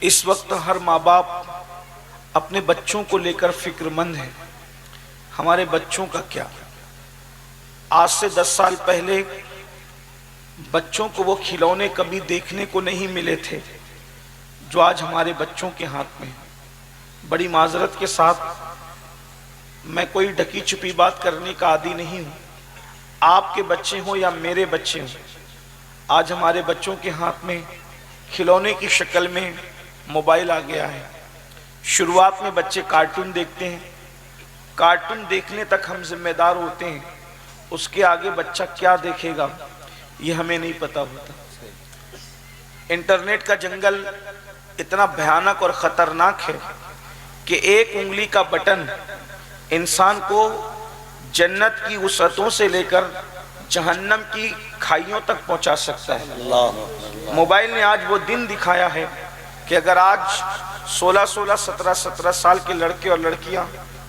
اس وقت ہر ماں باپ اپنے بچوں کو لے کر فکر مند ہے۔ ہمارے بچوں کا کیا؟ آج سے 10 سال پہلے بچوں کو وہ کھلونے کبھی دیکھنے کو نہیں ملے تھے جو آج ہمارے بچوں کے ہاتھ میں۔ بڑی معذرت کے ساتھ میں کوئی ڈھکی چھپی بات کرنے کا عادی نہیں ہوں۔ آپ کے بچے ہوں یا میرے بچے ہوں، آج ہمارے بچوں کے ہاتھ میں کھلونے کی شکل میں موبائل آ گیا ہے۔ شروعات میں بچے کارٹون دیکھتے ہیں، کارٹون دیکھنے تک ہم ذمہ دار ہوتے ہیں، اس کے آگے بچہ کیا دیکھے گا یہ ہمیں نہیں پتا ہوتا۔ انٹرنیٹ کا جنگل اتنا بھیانک اور خطرناک ہے کہ ایک انگلی کا بٹن انسان کو جنت کی وسعتوں سے لے کر جہنم کی کھائیوں تک پہنچا سکتا ہے۔ موبائل نے آج وہ دن دکھایا ہے کہ اگر آج 16 17 سال کے لڑکے اور لڑکیاں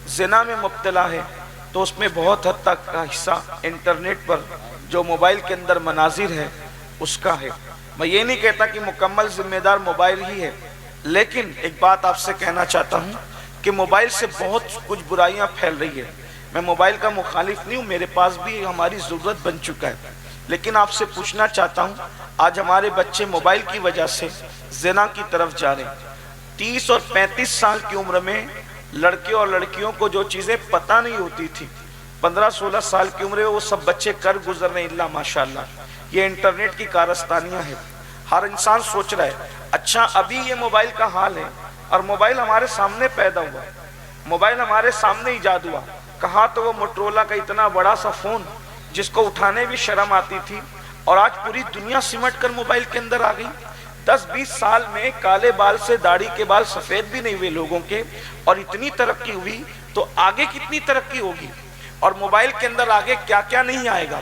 زنا میں مبتلا ہے تو اس میں بہت حد تک کا حصہ انٹرنیٹ پر جو موبائل کے اندر مناظر ہے اس کا ہے۔ میں یہ نہیں کہتا کہ مکمل ذمہ دار موبائل ہی ہے، لیکن ایک بات آپ سے کہنا چاہتا ہوں کہ موبائل سے بہت کچھ برائیاں پھیل رہی ہے۔ میں موبائل کا مخالف نہیں ہوں، میرے پاس بھی ہماری ضرورت بن چکا ہے، لیکن آپ سے پوچھنا چاہتا ہوں آج ہمارے بچے موبائل کی وجہ سے زنا کی طرف جا رہے ہیں۔ 30 اور 35 سال کی عمر میں لڑکے اور لڑکیوں کو جو چیزیں پتہ نہیں ہوتی تھی 15 16 سال کی عمر میں وہ سب بچے کر گزر رہے ہیں۔ اللہ ماشاءاللہ، یہ انٹرنیٹ کی کارستانیاں ہیں۔ ہر انسان سوچ رہا ہے اچھا ابھی یہ موبائل کا حال ہے، اور موبائل ہمارے سامنے پیدا ہوا، موبائل ہمارے سامنے ایجاد ہوا۔ کہا تو وہ موٹرولا کا اتنا بڑا سا فون جس کو اٹھانے بھی شرم آتی تھی، اور آج پوری دنیا سمٹ کر موبائل کے اندر آ گئی۔ 10-20 سال میں کالے بال سے داڑھی کے بال سفید بھی نہیں ہوئے لوگوں کے، اور اتنی ترقی ہوئی تو آگے کتنی ترقی ہوگی، اور موبائل کے اندر آگے کیا کیا نہیں آئے گا،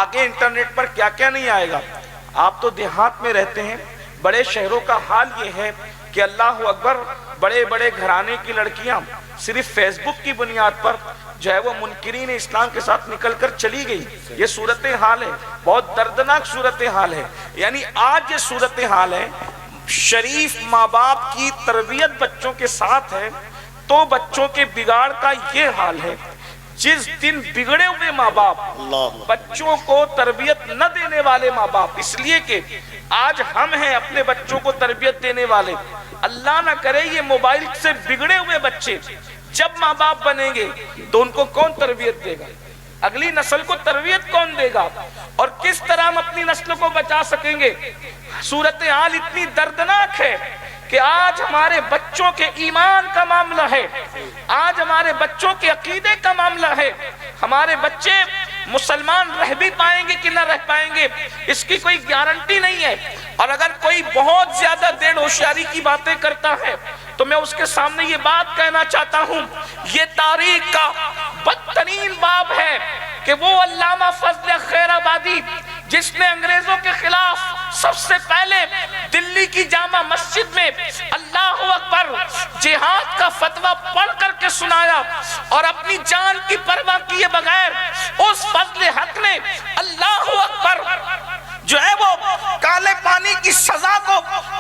آگے انٹرنیٹ پر کیا کیا نہیں آئے گا۔ آپ تو دیہات میں رہتے ہیں، بڑے شہروں کا حال یہ ہے کہ اللہ اکبر، بڑے بڑے گھرانے کی لڑکیاں صرف فیس بک کی بنیاد پر جو ہے وہ منکرین اسلام کے ساتھ نکل کر چلی گئی۔ یہ صورتحال ہے، بہت دردناک صورتحال ہے۔ یعنی آج یہ صورتحال ہے، شریف ماں باپ کی تربیت بچوں کے ساتھ ہے تو بچوں کے بگاڑ کا یہ حال ہے۔ جس دن بگڑے ہوئے ماں باپ بچوں کو تربیت نہ دینے والے ماں باپ، اس لیے کہ آج ہم ہیں اپنے بچوں کو تربیت دینے والے، اللہ نہ کرے یہ موبائل سے بگڑے ہوئے بچے جب ماں باپ بنیں گے تو ان کو کون تربیت دے گا؟ اگلی نسل کو تربیت کون دے گا؟ اور کس طرح ہم اپنی نسل کو بچا سکیں گے؟ صورتحال اتنی دردناک ہے کہ آج ہمارے بچوں کے ایمان کا معاملہ ہے، آج ہمارے بچوں کے عقیدے کا معاملہ ہے۔ ہمارے بچے مسلمان رہ بھی پائیں گے کہ نہ رہ پائیں گے اس کی کوئی گارنٹی نہیں ہے۔ اور اگر کوئی بہت زیادہ دیر ہوشیاری کی باتیں کرتا ہے تو میں اس کے سامنے یہ بات کہنا چاہتا ہوں، یہ تاریخ کا بدترین باب ہے کہ وہ علامہ فضل خیر آبادی جس نے انگریزوں کے خلاف سب سے پہلے دلی کی جامع مسجد میں اللہ اکبر جہاد کا فتویٰ پڑھ کر کے سنایا، اور اپنی جان کی پرواہ کیے بغیر اس فضل حق نے اللہ اکبر جو ہے وہ کالے پانی کی سزا کو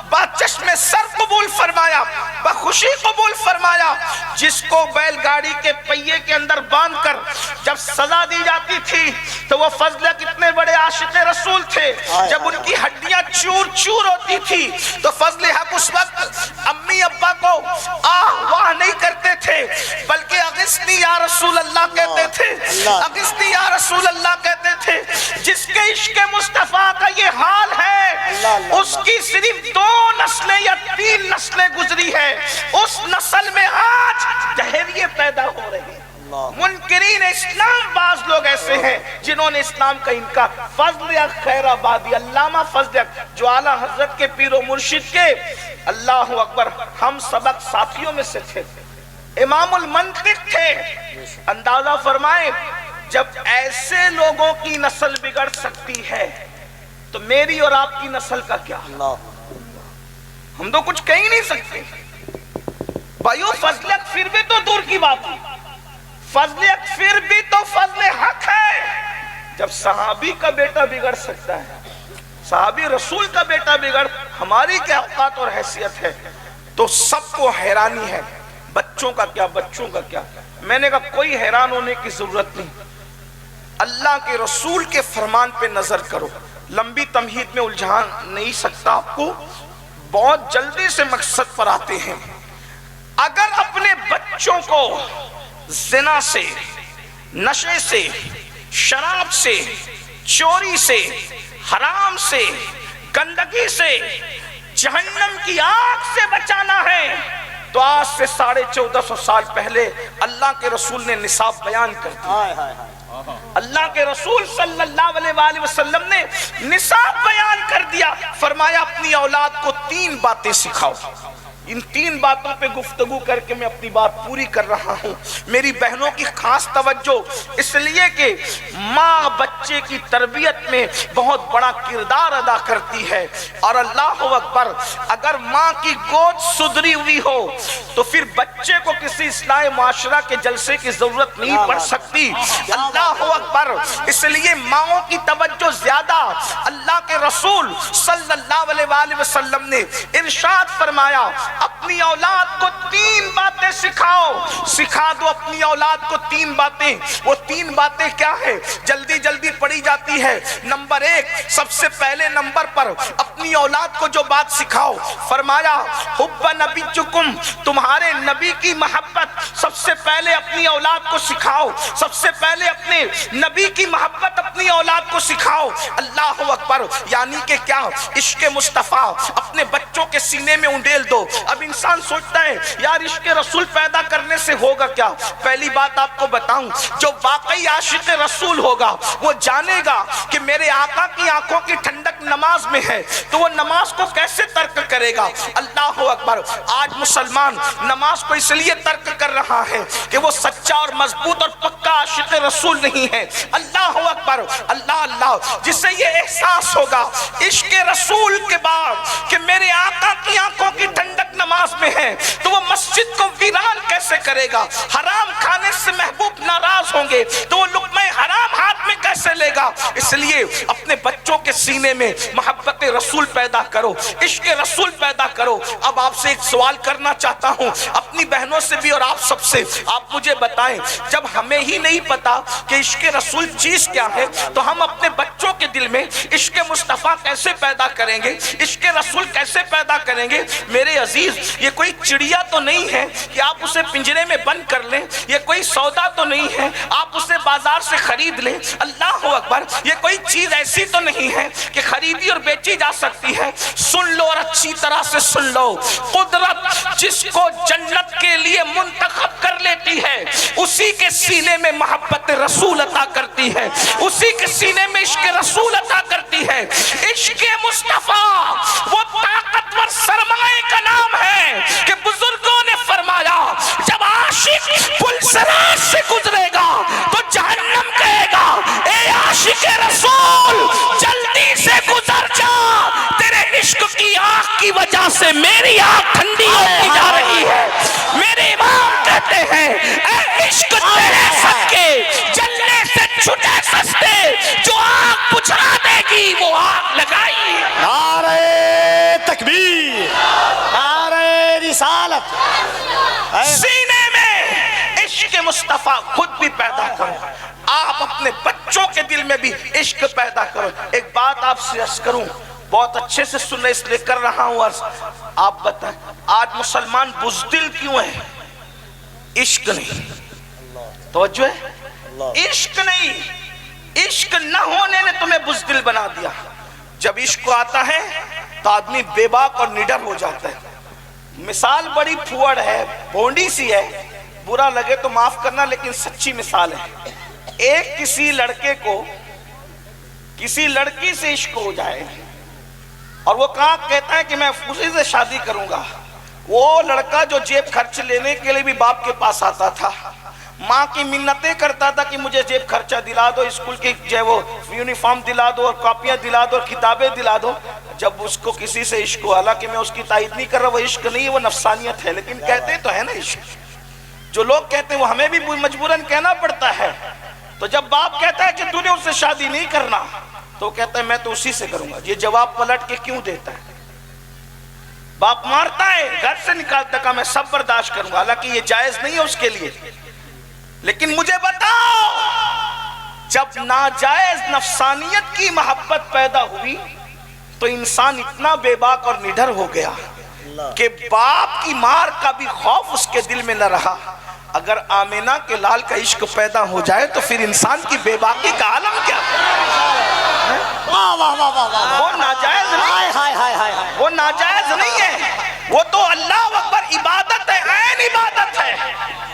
باچشم سر قبول فرمایا، بخوشی قبول فرمایا۔ جس کو بیل گاڑی کے پہیے کے اندر باندھ کر جب سزا دی جاتی تھی تو وہ فضل کتنے بڑے عاشق رسول تھے، جب ان کی ہڈیاں چور چور ہوتی تھی تو فضل حق اس وقت امی ابا کو آہ واہ نہیں کرتے تھے بلکہ اغثنی یا رسول اللہ کہتے تھے، اغثنی یا رسول اللہ کہتے تھے۔ جس کے عشق مصطفیٰ کا یہ حال ہے اس کی صرف 2 نسلیں یا 3 نسلیں گزری ہے، اس نسل میں آج دہریے پیدا ہو رہے ہیں۔ منکرین اسلام بعض لوگ ایسے ہیں جنہوں نے اسلام کا انکار۔ فضل خیر آبادی، علامہ فضل جو اعلیٰ حضرت کے پیر و مرشد کے اللہ اکبر ہم سبق ساتھیوں میں سے تھے، امام المنطق تھے۔ اندازہ فرمائیں جب ایسے لوگوں کی نسل بگڑ سکتی ہے تو میری اور آپ کی نسل کا کیا؟ ہم تو کچھ کہہ نہیں سکتے بھائیو۔ فضلت پھر بھی تو دور کی بات ہے، فضلت پھر بھی تو فضل حق ہے۔ جب صحابی کا بیٹا بگڑ سکتا ہے، صحابی رسول کا بیٹا بگڑ ہماری کیا اوقات اور حیثیت ہے؟ تو سب کو حیرانی ہے، بچوں کا کیا، بچوں کا کیا؟ میں نے کہا کوئی حیران ہونے کی ضرورت نہیں، اللہ کے رسول کے فرمان پہ نظر کرو۔ لمبی تمہید میں الجھا نہیں سکتا آپ کو، بہت جلدی سے مقصد پر آتے ہیں۔ اگر اپنے بچوں کو زنا سے، نشے سے، شراب سے، چوری سے، حرام سے، گندگی سے، جہنم کی آگ سے بچانا ہے تو آج سے 1450 سال پہلے اللہ کے رسول نے نصاب بیان کر دیا۔ اللہ کے رسول صلی اللہ علیہ وآلہ وسلم نے نصاب بیان کر دیا، فرمایا اپنی اولاد کو 3 باتیں سکھاؤ۔ ان 3 باتوں پہ گفتگو کر کے میں اپنی بات پوری کر رہا ہوں۔ میری بہنوں کی خاص توجہ، اس لیے کہ ماں بچے کی تربیت میں بہت بڑا کردار ادا کرتی ہے، اور اللہ اکبر، اگر ماں کی گود سدھری ہوئی ہو تو پھر بچے کو کسی اصلاح معاشرہ کے جلسے کی ضرورت نہیں پڑ سکتی۔ اللہ اکبر، اس لیے ماؤں کی توجہ زیادہ۔ اللہ کے رسول صلی اللہ علیہ وآلہ وسلم نے ارشاد فرمایا اپنی اولاد کو 3 باتیں سکھاؤ۔ سکھا دو اپنی اولاد کو 3 باتیں۔ وہ 3 باتیں کیا ہے؟ جلدی جلدی پڑھی جاتی ہے۔ نمبر 1، سب سے پہلے نمبر پر اپنی اولاد کو جو بات سکھاؤ، فرمایا حب نبیکم، تمہارے نبی کی محبت سب سے پہلے اپنی اولاد کو سکھاؤ۔ سب سے پہلے اپنے نبی کی محبت اپنی اولاد کو سکھاؤ۔ اللہ اکبر، یعنی کہ کیا؟ عشق مصطفیٰ اپنے بچوں کے سینے میں انڈیل دو۔ اب انسان سوچتا ہے یار عشق رسول پیدا کرنے سے ہوگا کیا؟ پہلی بات آپ کو بتاؤں، جو واقعی عاشق رسول ہوگا وہ جانے گا کہ میرے آقا کی آنکھوں کی ٹھنڈک نماز میں ہے، تو وہ نماز کو کیسے ترک کرے گا؟ اللہ اکبر، آج مسلمان نماز کو اس لیے ترک کر رہا ہے کہ وہ سچا اور مضبوط اور پکا عاشق رسول نہیں ہے۔ اللہ اکبر، اللہ اللہ، جسے یہ احساس ہوگا عشق رسول کے بعد کہ میرے آقا کی آنکھوں کی ٹھنڈک نماز میں ہے، تو وہ مسجد کو ویران کیسے کرے گا؟ حرام کھانے سے محبوب ناراض ہوں گے تو وہ لقمہ حرام ہاتھ میں کیسے لے گا؟ اس لیے اپنے بچوں کے سینے میں محبت رسول پیدا کرو، عشق رسول پیدا کرو۔ اب آپ سے ایک سوال کرنا چاہتا ہوں، اپنی بہنوں سے بھی اور آپ سب سے، آپ مجھے بتائیں، جب ہمیں ہی نہیں پتا کہ عشق رسول چیز کیا ہے تو ہم اپنے بچوں کے دل میں عشق مصطفیٰ کیسے پیدا کریں گے؟ عشق رسول کیسے پیدا کریں گے؟ میرے عزیز، یہ کوئی چڑیا تو نہیں ہے کہ آپ اسے پنجرے میں بند کر لیں، یہ کوئی سودا تو نہیں ہے آپ اسے بازار سے خرید لیں۔ اللہ اکبر، یہ کوئی چیز ایسی تو نہیں ہے کہ خریدی اور بیچی جا سکتی ہے۔ سن لو اور اچھی طرح سے سن لو، قدرت جس کو جنت کے لیے منتخب کر لیتی ہے اسی کے سینے میں محبت رسول عطا کرتی ہے، اسی کے سینے میں عشق رسول عطا کرتی ہے۔ عشق مصطفیٰ وہ طاقتور سرمائے کا نام ہے کہ بزرگوں نے فرمایا جب عاشق پل صراط سے گزرے گا تو جہنم کہے گا اے عاشق رسول جلدی سے گزر جا، تیرے عشق کی آگ کی وجہ سے میری آگ ٹھنڈی ہوتی جا رہی ہے۔ میرے امام کہتے ہیں اے عشق تیرے صدقے جلنے سے چھٹے سستے، جو آگ بجھا دے گی وہ آگ لگائی۔ نعرہ تکبیر، نعرہ رسالت۔ سینے میں عشق مصطفیٰ خود بھی پیدا کرو، آپ اپنے بچوں کے دل میں بھی عشق پیدا کرو۔ ایک بات آپ سے عرض کروں، بہت اچھے سے سننے اس لیے کر رہا ہوں عرض، آپ بتائیں آج مسلمان بزدل کیوں ہے؟ عشق نہیں، توجہ ہے، عشق نہیں، عشق نہ ہونے نے تمہیں بزدل بنا دیا۔ جب عشق آتا ہے تو آدمی بے باک اور نڈر ہو جاتا ہے۔ مثال بڑی پھوڑ ہے، بھونڈی سی ہے، برا لگے تو معاف کرنا، لیکن سچی مثال ہے۔ ایک کسی لڑکے کو کسی لڑکی سے عشق ہو جائے اور وہ کہاں کہتا ہے کہ میں اسی سے شادی کروں گا۔ وہ لڑکا جو جیب خرچ لینے کے لیے بھی باپ کے پاس آتا تھا، ماں کی منتیں کرتا تھا کہ مجھے جیب خرچہ دلا دو، اسکول کی جو وہ یونیفارم دلا دو اور کاپیاں دلا دو اور کتابیں دلا دو۔ جب اس کو کسی سے عشق ہوا، حالانکہ میں اس کی تائید نہیں کر رہا، وہ عشق نہیں ہے، وہ نفسانیت ہے، لیکن کہتے تو ہے نا عشق۔ جو لوگ کہتے ہیں وہ ہمیں بھی مجبوراً کہنا پڑتا ہے۔ تو جب باپ کہتا ہے کہ تو نے اس سے شادی نہیں کرنا تو کہتا ہے میں تو اسی سے کروں گا. یہ جواب پلٹ کے کیوں دیتا ہے؟ باپ مارتا ہے، گھر سے نکالتا کہ میں سب برداشت کروں گا، حالانکہ یہ جائز نہیں ہے اس کے لیے. لیکن مجھے بتاؤ، جب ناجائز نفسانیت کی محبت پیدا ہوئی تو انسان اتنا بے باک اور نڈر ہو گیا کہ باپ کی مار کا بھی خوف اس کے دل میں نہ رہا. اگر آمینہ کے لال کا عشق پیدا ہو جائے تو پھر انسان کی بے باکی کا عالم کیا؟ وہ ناجائز نہیں، وہ ناجائز نہیں ہے، وہ تو اللہ اکبر عبادت ہے، عین عبادت ہے.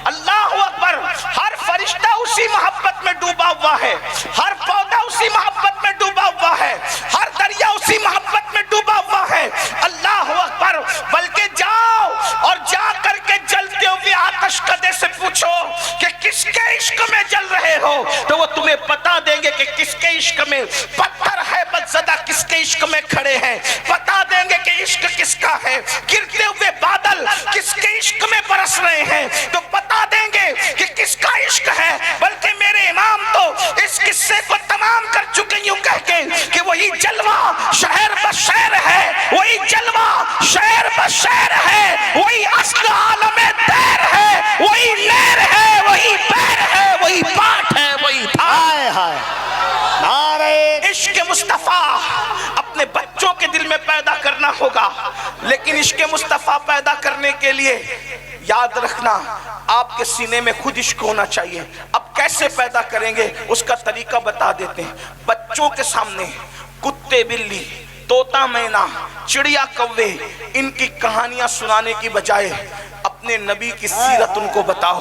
اللہ اکبر. ہر فرشتہ اسی محبت میں ڈوبا ہوا ہے، ہر پودا اسی محبت میں ڈوبا ہوا ہے، ہر دریا اسی محبت میں ڈوبا ہوا ہے. اللہ اکبر. بلکہ جاؤ اور جا کر کے جلتے ہوئے آتش کدے سے پوچھو کہ کس کے عشق میں جل رہے ہو، تو وہ تمہیں بتا دیں گے کہ کس کے عشق میں. پتھر ہے بدزدہ کس کے عشق میں کھڑے ہیں، بتا دیں گے کہ عشق کس کا ہے. گرتے ہوئے بادل کس کے عشق میں برس رہے ہیں تو بتا دیں گے کہ کس کا عشق ہے. بلکہ میرے امام تو اس قصے کو تمام کر چکے یوں کہہ کے کہ وہی جلوہ شہر بشہر ہے، وہی جلوہ شہر بشہر ہے، وہی اصل عالم دیر ہے، وہی لہر ہے، وہی پیر ہے، وہی پاٹ ہے، وہی تھا. عشق مصطفیٰ اپنے بچوں کے دل میں پیدا کرنا ہوگا، لیکن عشق مصطفیٰ پیدا کرنے کے لیے یاد رکھنا آپ کے سینے میں خود عشق ہونا چاہیے. اب کیسے پیدا کریں گے اس کا طریقہ بتا دیتے ہیں. بچوں کے سامنے کتے بلی، طوطا مینا، چڑیا کوے، ان کی کہانیاں سنانے کی بجائے اپنے نبی کی سیرت ان کو بتاؤ،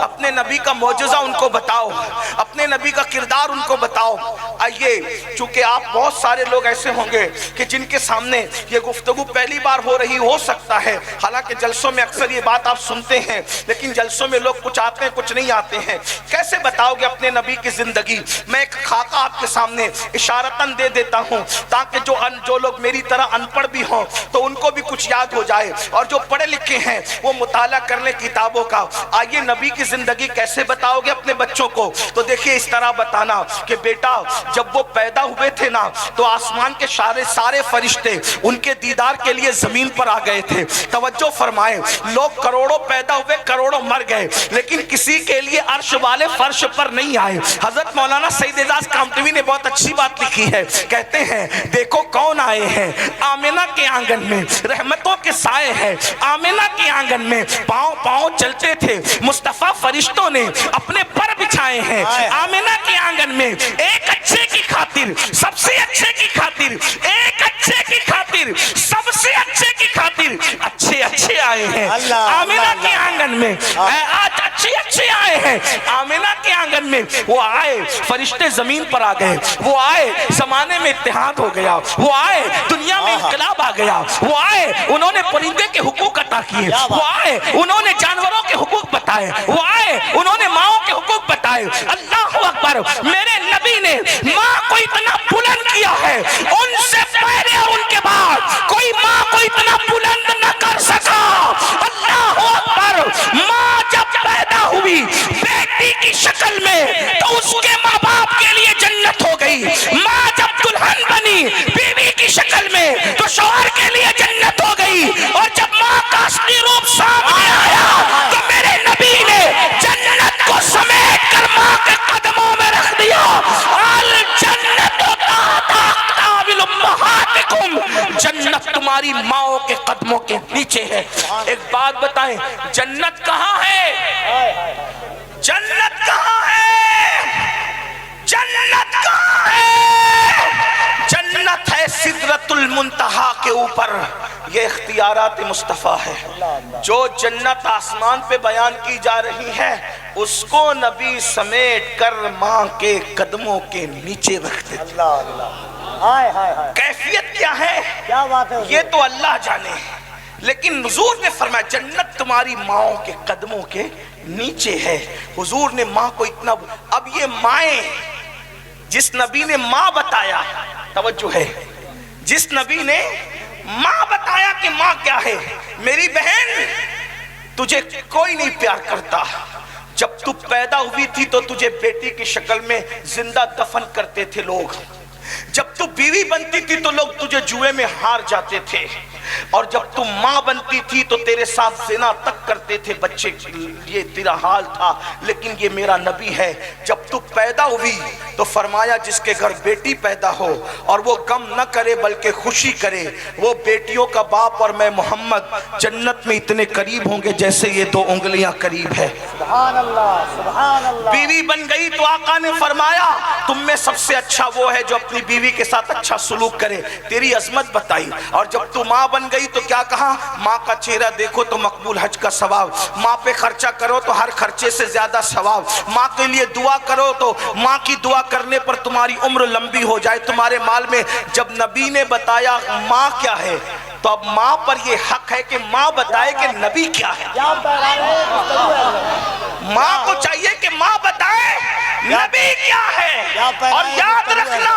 اپنے نبی کا معجزہ ان کو بتاؤ، اپنے نبی کا کردار ان کو بتاؤ. آئیے، چونکہ آپ بہت سارے لوگ ایسے ہوں گے کہ جن کے سامنے یہ گفتگو پہلی بار ہو رہی ہو سکتا ہے، حالانکہ جلسوں میں اکثر یہ بات آپ سنتے ہیں، لیکن جلسوں میں لوگ کچھ آتے ہیں کچھ نہیں آتے ہیں. کیسے بتاؤ گے اپنے نبی کی زندگی؟ میں ایک خاکہ آپ کے سامنے اشارتاً دے دیتا ہوں تاکہ جو لوگ میری طرح ان پڑھ بھی ہوں تو ان کو بھی کچھ یاد ہو جائے، اور جو پڑھے لکھے ہیں وہ مطالعہ کر لیں کتابوں کا. آئیے، نبی کی زندگی کیسے بتاؤ گے اپنے بچوں کو؟ تو دیکھیے اس طرح بتانا کہ بیٹا جب وہ پیدا ہوئے تھے نا تو آسمان کے سارے فرشتے ان کے دیدار کے لیے زمین پر آ گئے تھے. توجہ فرمائیں، لوگ کروڑوں پیدا ہوئے، کروڑوں مر گئے، لیکن کسی کے لیے عرش والے فرش پر نہیں آئے. حضرت مولانا سید اعجاز کامتوی نے بہت اچھی بات لکھی ہے، کہتے ہیں دیکھو کون آئے ہیں، آمنہ کے آنگن میں رحمتوں کے سائے ہیں. آمنہ کے آنگن میں پاؤں پاؤں چلتے تھے مصطفیٰ، فرشتوں نے اپنے پر بچھائے ہیں. آمنہ کے آنگن میں ایک اچھے کی خاطر، سب سے اچھے کی خاطر، ایک اچھے کی خاطر، سب سے اچھے کی خاطر اچھے آئے ہیں. آمنہ کے آنگن میں آج اچھے آئے ہیں. آمنہ کے آنگن میں وہ آئے، فرشتے زمین پر آ گئے، وہ آئے، زمانے میں اتحاد ہو گیا، وہ آئے، دنیا میں انقلاب آ گیا، وہ آئے، انہوں نے پرندے کے حقوق عطا کیے، وہ آئے، انہوں نے جانوروں کے حقوق بتائے، وہ آئے، انہوں نے ماؤں کے حقوق بتائے. اللہ اکبر. میرے نبی نے ماں کو اتنا بلند کیا ہے، ان سے پہلے اور ان کے بعد کوئی ماں کو اتنا بلند نہ کر سکا. اللہ اکبر. ماں جب پیدا ہوئی بیٹی کی شکل میں تو اس کے ماں باپ کے لیے جنت ہو گئی. ماں جب دلہن بنی بیوی کی شکل میں تو شوہر کے لیے جنت ہو گئی. اور جب ماں کا اصلی روپ سامنے آیا تو میرے نبی نے جنت کو سمیٹ کر ماں کے قدموں میں رکھ دیا. الجنت تحت اقدام امہاتکم. جنت تمہاری ماؤں کے قدموں کے نیچے ہے. ایک بات بتائیں، جنت کہاں ہے؟ جنت کہاں ہے؟ جنت کہاں ہے؟ جنت ہے سدرۃ المنتہا کے اوپر. یہ اختیارات مصطفیٰ ہے. جو جنت آسمان پہ بیان کی جا رہی ہے اس کو نبی سمیٹ کر ماں کے قدموں کے نیچے رکھتے تھے. کیفیت کیا ہے یہ تو اللہ جانے، لیکن حضور نے فرمایا جنت تمہاری ماؤں کے قدموں کے نیچے ہے. حضور نے ماں کو اتنا، اب یہ مائیں، جس نبی نے ماں بتایا، توجہ ہے، جس نبی نے ماں بتایا کہ ماں کیا ہے. میری بہن تجھے کوئی نہیں پیار کرتا. جب تو پیدا ہوئی تھی تو تجھے بیٹی کی شکل میں زندہ دفن کرتے تھے لوگ. جب تو بیوی بنتی تھی تو لوگ تجھے جوئے میں ہار جاتے تھے، اور جب تو ماں بنتی تھی تو تیرے ساتھ زنا تک کرتے تھے بچے، یہ تیرا حال تھا۔ لیکن یہ میرا نبی ہے، جب تو پیدا ہوئی تو فرمایا جس کے گھر بیٹی پیدا ہو اور وہ غم نہ کرے بلکہ خوشی کرے، وہ بیٹیوں کا باپ اور میں محمد جنت میں اتنے قریب ہوں گے جیسے یہ دو انگلیاں قریب ہے۔ سبحان اللہ، سبحان اللہ۔ بیوی بن گئی تو آقا نے فرمایا تم میں سب سے اچھا وہ ہے جو اپنی بیوی کے ساتھ اچھا سلوک کرے، تیری عظمت بتائی۔ اور جب تو ماں بن گئی تو کیا کہا؟ ماں کا چہرہ دیکھو تو مقبول حج کا ثواب، ماں پہ خرچہ کرو تو ہر خرچے سے زیادہ ثواب، ماں کے لیے دعا کرو تو ماں کی دعا کرنے پر تمہاری عمر لمبی ہو جائے تمہارے مال میں۔ جب نبی نے بتایا ماں کیا ہے تو اب ماں پر یہ حق ہے کہ ماں بتائے کہ نبی کیا ہے۔ ماں کو چاہیے کہ ماں بتائے نبی کیا ہے۔ اور یاد رکھنا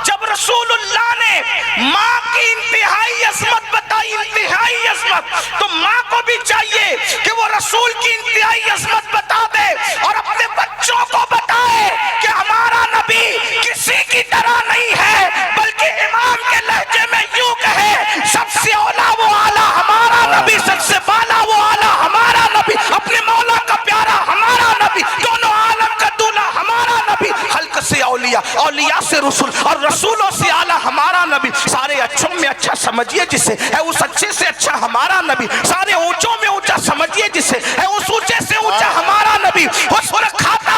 جب رسول اللہ نے ماں کی انتہائی عظمت بتائی، انتہائی عظمت، تو ماں کو بھی چاہیے کہ وہ رسول کی انتہائی عظمت بتا دے اور اپنے بچوں کو بتائے کہ ہمارا نبی کسی کی طرح نہیں ہے، بلکہ امام کے لہجے میں یوں کہے سب سے اولا وہ آلہ ہمارا نبی، سب سے بالا وہ آلہ ہمارا نبی، اپنے مولا کا پیارا ہمارا نبی، دونوں عالم کا دولہ ہمارا نبی، حلق سے اولیاء، اولیاء سے رسول اور رسولوں سے اعلیٰ ہمارا نبی۔ سارے اچھوں میں اچھا سمجھیے جسے، ہے اس اچھے سے اچھا ہمارا نبی۔ سارے اونچوں میں اونچا سمجھیے جسے، ہے اس اونچے سے اونچا ہمارا نبی۔ وہ سر کھاتا